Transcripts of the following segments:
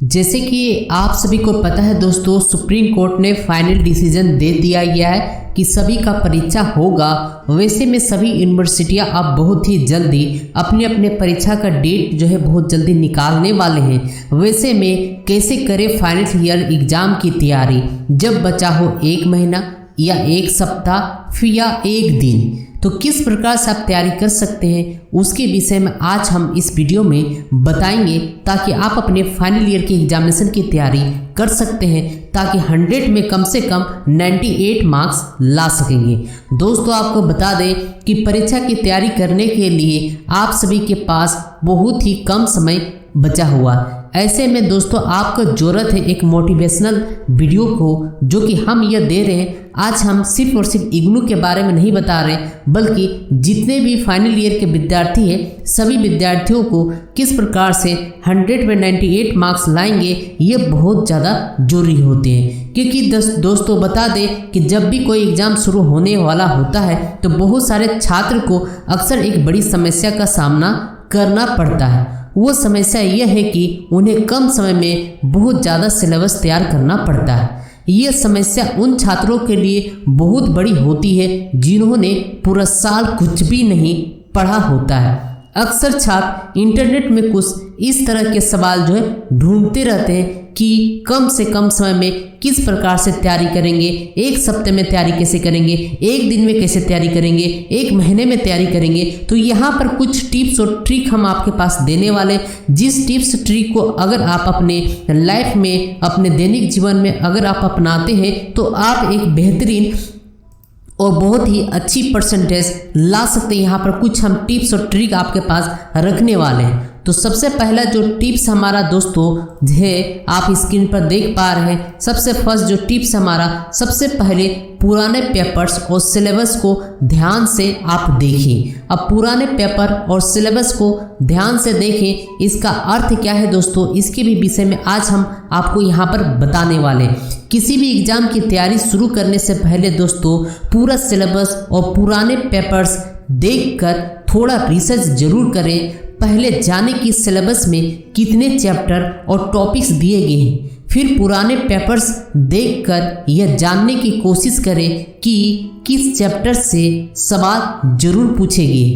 जैसे कि आप सभी को पता है दोस्तों, सुप्रीम कोर्ट ने फाइनल डिसीजन दे दिया गया है कि सभी का परीक्षा होगा। वैसे में सभी यूनिवर्सिटियां अब बहुत ही जल्दी अपने अपने परीक्षा का डेट जो है बहुत जल्दी निकालने वाले हैं। वैसे में कैसे करें फाइनल ईयर एग्ज़ाम की तैयारी, जब बचा हो 1 महीना या 1 सप्ताह फिर या 1 दिन, तो किस प्रकार से आप तैयारी कर सकते हैं उसके विषय में आज हम इस वीडियो में बताएंगे, ताकि आप अपने फाइनल ईयर के एग्जामिनेशन की तैयारी कर सकते हैं, ताकि 100 में कम से कम 98 मार्क्स ला सकेंगे। दोस्तों आपको बता दें कि परीक्षा की तैयारी करने के लिए आप सभी के पास बहुत ही कम समय बचा हुआ। ऐसे में दोस्तों आपको ज़रूरत है एक मोटिवेशनल वीडियो को, जो कि हम यह दे रहे हैं। आज हम सिर्फ और सिर्फ इग्नू के बारे में नहीं बता रहे, बल्कि जितने भी फाइनल ईयर के विद्यार्थी हैं सभी विद्यार्थियों को किस प्रकार से 100 में 98 मार्क्स लाएंगे, ये बहुत ज़्यादा जरूरी होते हैं। क्योंकि दोस्तों बता दें कि जब भी कोई एग्ज़ाम शुरू होने वाला होता है तो बहुत सारे छात्र को अक्सर एक बड़ी समस्या का सामना करना पड़ता है। वो समस्या यह है कि उन्हें कम समय में बहुत ज़्यादा सिलेबस तैयार करना पड़ता है। ये समस्या उन छात्रों के लिए बहुत बड़ी होती है जिन्होंने पूरा साल कुछ भी नहीं पढ़ा होता है। अक्सर छात्र इंटरनेट में कुछ इस तरह के सवाल जो है ढूंढते रहते हैं कि कम से कम समय में किस प्रकार से तैयारी करेंगे, 1 सप्ताह में तैयारी कैसे करेंगे, 1 दिन में कैसे तैयारी करेंगे, 1 महीने में तैयारी करेंगे। तो यहाँ पर कुछ टिप्स और ट्रिक हम आपके पास देने वाले, जिस टिप्स ट्रिक को अगर आप अपने लाइफ में, अपने दैनिक जीवन में अगर आप अपनाते हैं तो आप एक बेहतरीन और बहुत ही अच्छी परसेंटेज ला सकते हैं। यहाँ पर कुछ हम टिप्स और ट्रिक आपके पास रखने वाले हैं। तो सबसे पहला जो टिप्स हमारा दोस्तों है, आप स्क्रीन पर देख पा रहे हैं। सबसे फर्स्ट जो टिप्स हमारा, सबसे पहले पुराने पेपर्स और सिलेबस को ध्यान से आप देखें। अब पुराने पेपर और सिलेबस को ध्यान से देखें, इसका अर्थ क्या है दोस्तों, इसके भी विषय में आज हम आपको यहाँ पर बताने वाले। किसी भी एग्ज़ाम की तैयारी शुरू करने से पहले दोस्तों पूरा सिलेबस और पुराने पेपर्स देखकर थोड़ा रिसर्च जरूर करें। पहले जाने कि सिलेबस में कितने चैप्टर और टॉपिक्स दिए गए हैं, फिर पुराने पेपर्स देखकर यह जानने की कोशिश करें कि किस चैप्टर से सवाल जरूर पूछे गए,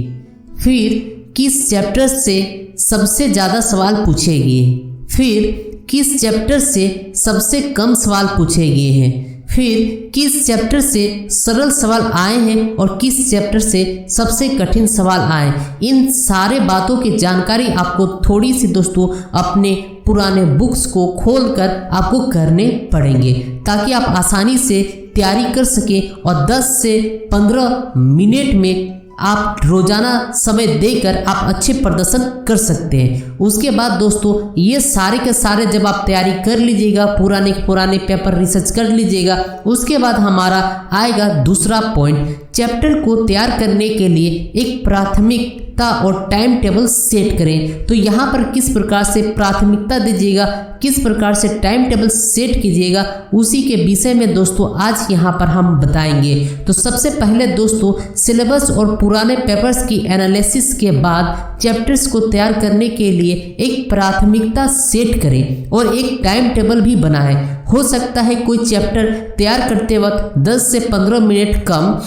फिर किस चैप्टर से सबसे ज़्यादा सवाल पूछे गए, फिर किस चैप्टर से सबसे कम सवाल पूछे गए हैं, फिर किस चैप्टर से सरल सवाल आए हैं और किस चैप्टर से सबसे कठिन सवाल आए। इन सारे बातों की जानकारी आपको थोड़ी सी दोस्तों अपने पुराने बुक्स को खोलकर आपको करने पड़ेंगे, ताकि आप आसानी से तैयारी कर सकें और 10 से 15 मिनट में आप रोजाना समय देकर आप अच्छे प्रदर्शन कर सकते हैं। उसके बाद दोस्तों ये सारे के सारे जब आप तैयारी कर लीजिएगा, पुराने पेपर रिसर्च कर लीजिएगा, उसके बाद हमारा आएगा दूसरा पॉइंट। चैप्टर को तैयार करने के लिए एक प्राथमिकता और टाइम टेबल सेट करें। तो यहाँ पर किस प्रकार से प्राथमिकता दीजिएगा, किस प्रकार से टाइम टेबल सेट कीजिएगा, उसी के विषय में दोस्तों आज यहाँ पर हम बताएंगे। तो सबसे पहले दोस्तों सिलेबस और पुराने पेपर्स की एनालिसिस के बाद चैप्टर्स को तैयार करने के लिए एक प्राथमिकता सेट करें और एक टाइम टेबल भी बनाएं। हो सकता है कोई चैप्टर तैयार करते वक्त 10 से 15 मिनट कम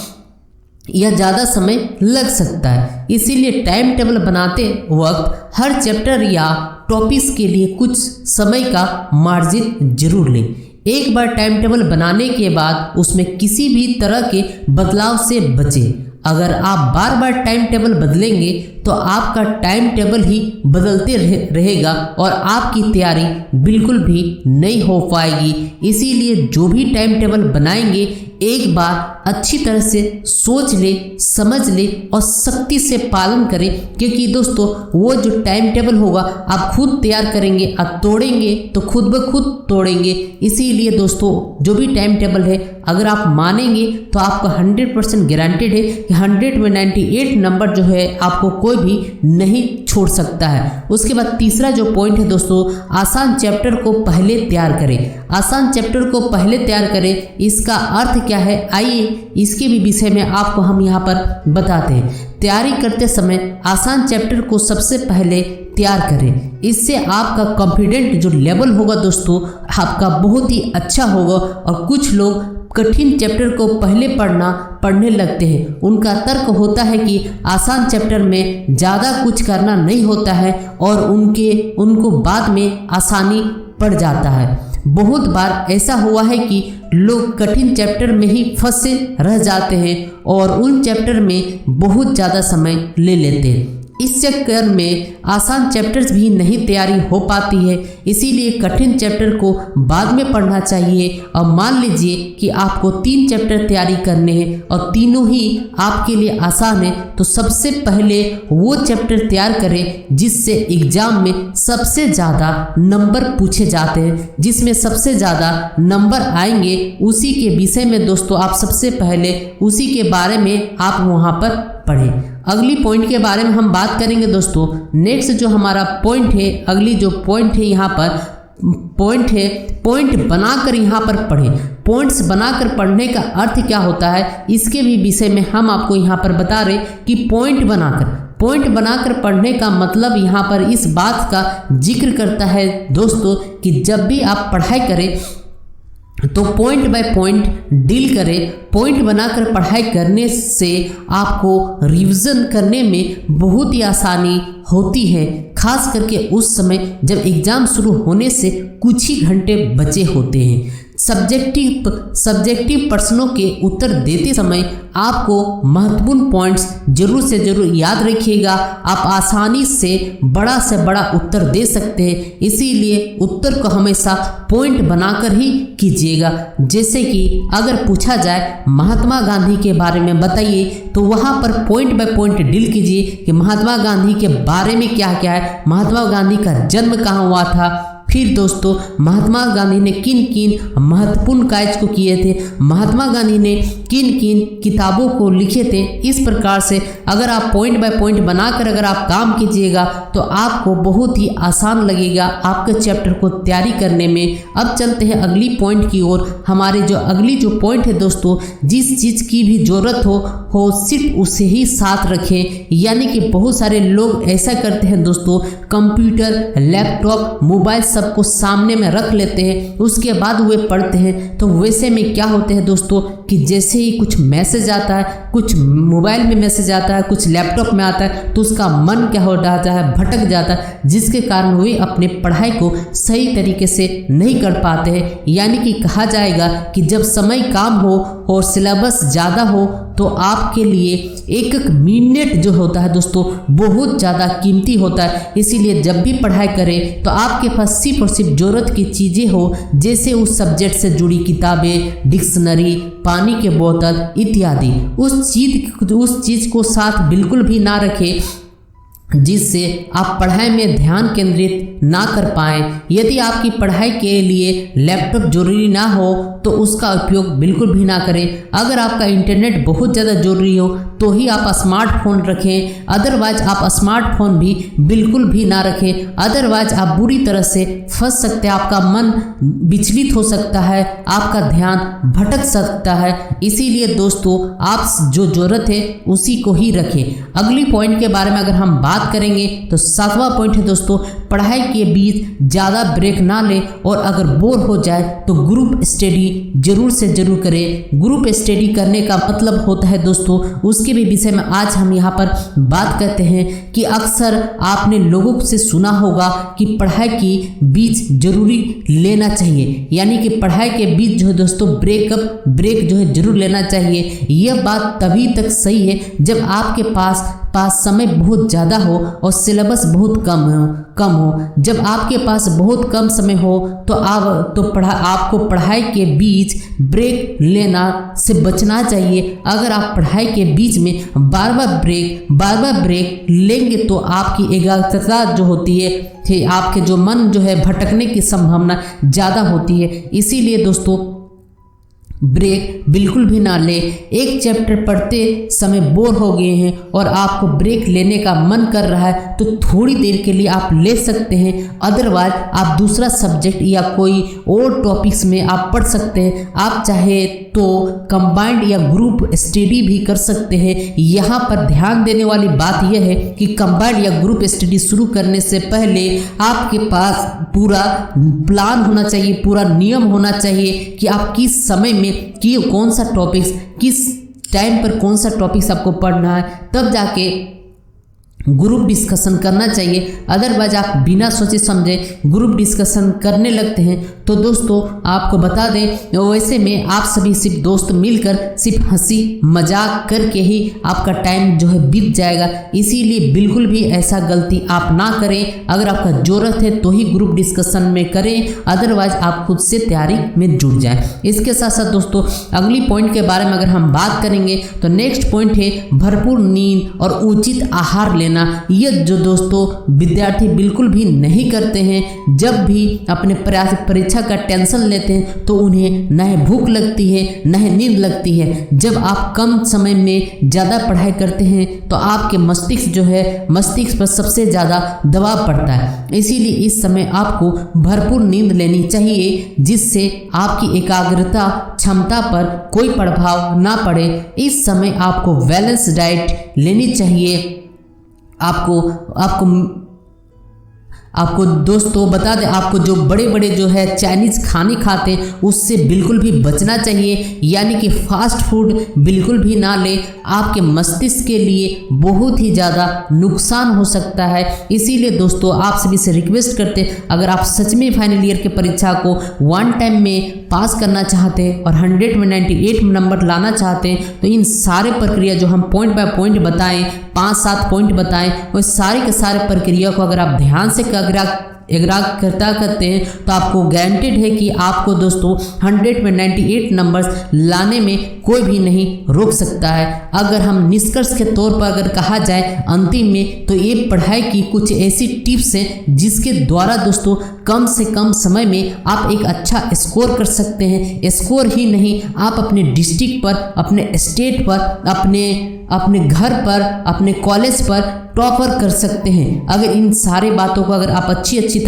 या ज़्यादा समय लग सकता है, इसीलिए टाइम टेबल बनाते वक्त हर चैप्टर या टॉपिक्स के लिए कुछ समय का मार्जिन जरूर लें। एक बार टाइम टेबल बनाने के बाद उसमें किसी भी तरह के बदलाव से बचें। अगर आप बार बार टाइम टेबल बदलेंगे तो आपका टाइम टेबल ही बदलते रहेगा और आपकी तैयारी बिल्कुल भी नहीं हो पाएगी। इसीलिए जो भी टाइम टेबल बनाएंगे एक बार अच्छी तरह से सोच ले, समझ ले और सख्ती से पालन करें, क्योंकि दोस्तों वो जो टाइम टेबल होगा आप खुद तैयार करेंगे, आप तोड़ेंगे तो खुद ब खुद तोड़ेंगे। इसीलिए दोस्तों जो भी टाइम टेबल है अगर आप मानेंगे तो आपका 100% गारंटेड है कि 100 में 98 नंबर जो है आपको कोई भी नहीं छोड़ सकता है। उसके बाद तीसरा जो पॉइंट है दोस्तों, आसान चैप्टर को पहले तैयार करें। आसान चैप्टर को पहले तैयार करें, इसका अर्थ क्या है आइए इसके भी विषय में आपको हम यहाँ पर बताते हैं। तैयारी करते समय आसान चैप्टर को सबसे पहले तैयार करें। इससे आपका कॉन्फिडेंट जो लेवल होगा दोस्तों आपका बहुत ही अच्छा होगा। और कुछ लोग कठिन चैप्टर को पहले पढ़ने लगते हैं। उनका तर्क होता है कि आसान चैप्टर में ज़्यादा कुछ करना नहीं होता है और उनको बाद में आसानी पड़ जाता है। बहुत बार ऐसा हुआ है कि लोग कठिन चैप्टर में ही फंसे रह जाते हैं और उन चैप्टर में बहुत ज़्यादा समय ले लेते हैं। इस चक्कर में आसान चैप्टर्स भी नहीं तैयारी हो पाती है। इसीलिए कठिन चैप्टर को बाद में पढ़ना चाहिए। और मान लीजिए कि आपको 3 चैप्टर तैयारी करने हैं और तीनों ही आपके लिए आसान है, तो सबसे पहले वो चैप्टर तैयार करें जिससे एग्जाम में सबसे ज़्यादा नंबर पूछे जाते हैं। जिसमें सबसे ज़्यादा नंबर आएंगे उसी के विषय में दोस्तों आप सबसे पहले उसी के बारे में आप वहाँ पर पढ़ें। अगली पॉइंट के बारे में हम बात करेंगे दोस्तों। नेक्स्ट जो हमारा पॉइंट है, अगली जो पॉइंट है यहाँ पर पॉइंट बनाकर यहाँ पर पढ़ें। पॉइंट्स बनाकर पढ़ने का अर्थ क्या होता है इसके भी विषय में हम आपको यहाँ पर बता रहे कि पॉइंट बनाकर पढ़ने का मतलब यहाँ पर इस बात का जिक्र करता है दोस्तों कि जब भी आप पढ़ाई करें तो पॉइंट बाय पॉइंट डील करें। पॉइंट बनाकर पढ़ाई करने से आपको रिवीजन करने में बहुत ही आसानी होती है, खास करके उस समय जब एग्ज़ाम शुरू होने से कुछ ही घंटे बचे होते हैं। सब्जेक्टिव प्रश्नों के उत्तर देते समय आपको महत्वपूर्ण पॉइंट्स जरूर से जरूर याद रखिएगा। आप आसानी से बड़ा उत्तर दे सकते हैं। इसीलिए उत्तर को हमेशा पॉइंट बनाकर ही कीजिएगा। जैसे कि अगर पूछा जाए महात्मा गांधी के बारे में बताइए, तो वहाँ पर पॉइंट बाय पॉइंट डील कीजिए कि महात्मा गांधी के बारे में क्या क्या है, महात्मा गांधी का जन्म कहाँ हुआ था, फिर दोस्तों महात्मा गांधी ने किन किन महत्वपूर्ण कार्य को किए थे, महात्मा गांधी ने किन किन किताबों को लिखे थे। इस प्रकार से अगर आप पॉइंट बाय पॉइंट बनाकर अगर आप काम कीजिएगा तो आपको बहुत ही आसान लगेगा आपके चैप्टर को तैयारी करने में। अब चलते हैं अगली पॉइंट की ओर। हमारे जो अगली जो पॉइंट है दोस्तों, जिस चीज़ की भी ज़रूरत हो सिर्फ उसे ही साथ रखें। यानी कि बहुत सारे लोग ऐसा करते हैं दोस्तों, कंप्यूटर, लैपटॉप, मोबाइल सबको सामने में रख लेते हैं, उसके बाद वे पढ़ते हैं। तो वैसे में क्या होते हैं दोस्तों कि जैसे ही कुछ मैसेज आता है, कुछ मोबाइल में मैसेज आता है, कुछ लैपटॉप में आता है, तो उसका मन क्या हो जाता है, भटक जाता है, जिसके कारण वे अपने पढ़ाई को सही तरीके से नहीं कर पाते हैं। यानी कि कहा जाएगा कि जब समय कम हो और सिलेबस ज़्यादा हो तो आपके लिए एक एक मिनट जो होता है दोस्तों बहुत ज़्यादा कीमती होता है। इसीलिए जब भी पढ़ाई करें तो आपके पास सिर्फ और सिर्फ ज़रूरत की चीज़ें हो, जैसे उस सब्जेक्ट से जुड़ी किताबें, डिक्शनरी, पानी के बोतल इत्यादि। उस चीज़ को साथ बिल्कुल भी ना रखें जिससे आप पढ़ाई में ध्यान केंद्रित ना कर पाएँ। यदि आपकी पढ़ाई के लिए लैपटॉप जरूरी ना हो तो उसका उपयोग बिल्कुल भी ना करें। अगर आपका इंटरनेट बहुत ज़्यादा जरूरी हो तो ही आप स्मार्टफोन रखें, अदरवाइज आप स्मार्टफोन भी बिल्कुल भी ना रखें। अदरवाइज आप बुरी तरह से फंस सकते हैं, आपका मन विचलित हो सकता है, आपका ध्यान भटक सकता है। इसीलिए दोस्तों आप जो ज़रूरत है उसी को ही रखें। अगली पॉइंट के बारे में अगर हम बात करेंगे तो 7वां पॉइंट है दोस्तों, पढ़ाई के बीच ज़्यादा ब्रेक ना लें और अगर बोर हो जाए तो ग्रुप स्टडी जरूर से जरूर करें। ग्रुप स्टडी करने का मतलब होता है दोस्तों, उसके भी विषय में आज हम यहाँ पर बात करते हैं कि अक्सर आपने लोगों से सुना होगा कि पढ़ाई की बीच जरूरी लेना चाहिए। यानी कि पढ़ाई के बीच जो है दोस्तों ब्रेक जो है जरूर लेना चाहिए। यह बात तभी तक सही है जब आपके पास समय बहुत ज़्यादा हो और सिलेबस बहुत कम हो। जब आपके पास बहुत कम समय हो तो आपको पढ़ाई के बीच ब्रेक लेना से बचना चाहिए। अगर आप पढ़ाई के बीच में बार बार ब्रेक लेंगे तो आपकी एकाग्रता जो होती है, आपके जो मन जो है भटकने की संभावना ज़्यादा होती है। इसीलिए दोस्तों ब्रेक बिल्कुल भी ना ले। एक चैप्टर पढ़ते समय बोर हो गए हैं और आपको ब्रेक लेने का मन कर रहा है तो थोड़ी देर के लिए आप ले सकते हैं, अदरवाइज आप दूसरा सब्जेक्ट या कोई और टॉपिक्स में आप पढ़ सकते हैं। आप चाहे तो कंबाइंड या ग्रुप स्टडी भी कर सकते हैं। यहाँ पर ध्यान देने वाली बात यह है कि कंबाइंड या ग्रुप स्टडी शुरू करने से पहले आपके पास पूरा प्लान होना चाहिए, पूरा नियम होना चाहिए कि आप किस समय में कि कौन सा टॉपिक्स किस टाइम पर कौन सा टॉपिक्स आपको पढ़ना है, तब जाके ग्रुप डिस्कशन करना चाहिए। अदरवाइज आप बिना सोचे समझे ग्रुप डिस्कशन करने लगते हैं तो दोस्तों आपको बता दें वैसे में आप सभी सिर्फ दोस्त मिलकर सिर्फ हंसी मजाक करके ही आपका टाइम जो है बीत जाएगा। इसीलिए बिल्कुल भी ऐसा गलती आप ना करें। अगर आपका ज़रूरत है तो ही ग्रुप डिस्कशन में करें, अदरवाइज आप खुद से तैयारी में जुट जाएं। इसके साथ साथ दोस्तों अगली पॉइंट के बारे में अगर हम बात करेंगे तो नेक्स्ट पॉइंट है भरपूर नींद और उचित आहार लेना। ये जो दोस्तों विद्यार्थी बिल्कुल भी नहीं करते हैं। जब भी अपने परीक्षा का टेंशन लेते हैं तो उन्हें न भूख लगती है न नींद लगती है। जब आप कम समय में ज़्यादा पढ़ाई करते हैं तो आपके मस्तिष्क जो है मस्तिष्क पर सबसे ज़्यादा दबाव पड़ता है। इसीलिए इस समय आपको भरपूर नींद लेनी चाहिए जिससे आपकी एकाग्रता क्षमता पर कोई प्रभाव ना पड़े। इस समय आपको बैलेंस डाइट लेनी चाहिए। आपको दोस्तों बता दें, आपको जो बड़े बड़े जो है चाइनीज़ खाने खाते हैं उससे बिल्कुल भी बचना चाहिए, यानी कि फास्ट फूड बिल्कुल भी ना ले। आपके मस्तिष्क के लिए बहुत ही ज़्यादा नुकसान हो सकता है। इसीलिए दोस्तों आप सभी से रिक्वेस्ट करते हैं, अगर आप सच में फाइनल ईयर के परीक्षा को वन टाइम में पास करना चाहते हैं और 100 में 98 नंबर लाना चाहते हैं तो इन सारे प्रक्रिया जो हम पॉइंट बाय पॉइंट बताएं, 5-7 पॉइंट बताएं, वो सारे के सारे प्रक्रिया को अगर आप ध्यान से एकाग्रता करते हैं तो आपको गारंटेड है कि आपको दोस्तों 100 में 98 नंबर्स लाने में कोई भी नहीं रोक सकता है। अगर हम निष्कर्ष के तौर पर अगर कहा जाए अंतिम में तो ये पढ़ाई की कुछ ऐसी टिप्स हैं जिसके द्वारा दोस्तों कम से कम समय में आप एक अच्छा स्कोर कर सकते हैं। स्कोर ही नहीं, आप अपने डिस्ट्रिक्ट पर, अपने स्टेट पर, अपने घर पर, अपने कॉलेज पर टॉपर कर सकते हैं। अगर इन सारे बातों को अगर आप अच्छी अच्छी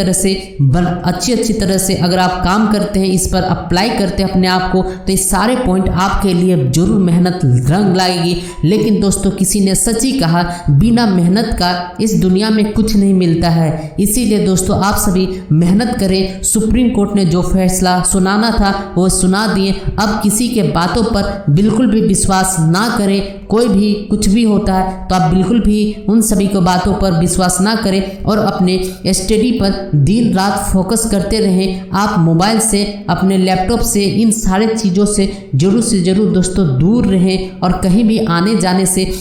तरह से अगर आप काम करते हैं, इस पर अप्लाई करते हैं अपने आप को, तो ये सारे पॉइंट आपके लिए जरूर मेहनत रंग लाएगी। लेकिन दोस्तों किसी ने सच ही कहा, बिना मेहनत का इस दुनिया में कुछ नहीं मिलता है। इसीलिए दोस्तों आप सभी मेहनत करें। सुप्रीम कोर्ट ने जो फैसला सुनाना था वो सुना दिए। अब किसी के बातों पर बिल्कुल भी विश्वास ना करें। कोई भी कुछ भी होता है तो आप बिल्कुल भी उन सभी को बातों पर विश्वास ना करें और अपने स्टडी पर दिन रात फोकस करते रहें। आप मोबाइल से, अपने लैपटॉप से, इन सारे चीज़ों से ज़रूर दोस्तों दूर रहें और कहीं भी आने जाने से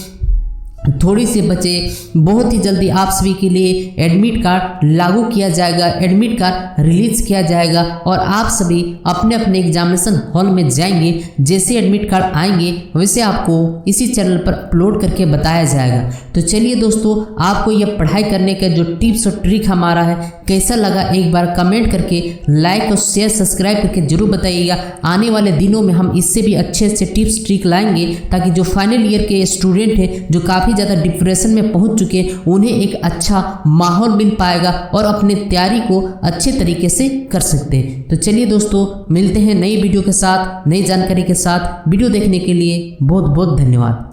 थोड़ी सी बचे। बहुत ही जल्दी आप सभी के लिए एडमिट कार्ड लागू किया जाएगा, एडमिट कार्ड रिलीज किया जाएगा और आप सभी अपने अपने एग्जामिनेशन हॉल में जाएंगे। जैसे एडमिट कार्ड आएंगे वैसे आपको इसी चैनल पर अपलोड करके बताया जाएगा। तो चलिए दोस्तों, आपको यह पढ़ाई करने का जो टिप्स और ट्रिक हमारा है कैसा लगा एक बार कमेंट करके लाइक और शेयर सब्सक्राइब करके जरूर बताइएगा। आने वाले दिनों में हम इससे भी अच्छे टिप्स ट्रिक लाएंगे ताकि जो फाइनल ईयर के स्टूडेंट हैं जो काफ़ी ज़्यादा डिप्रेशन में पहुंच चुके उन्हें एक अच्छा माहौल मिल पाएगा और अपनी तैयारी को अच्छे तरीके से कर सकते हैं। तो चलिए दोस्तों, मिलते हैं नई वीडियो के साथ, नई जानकारी के साथ। वीडियो देखने के लिए बहुत बहुत धन्यवाद।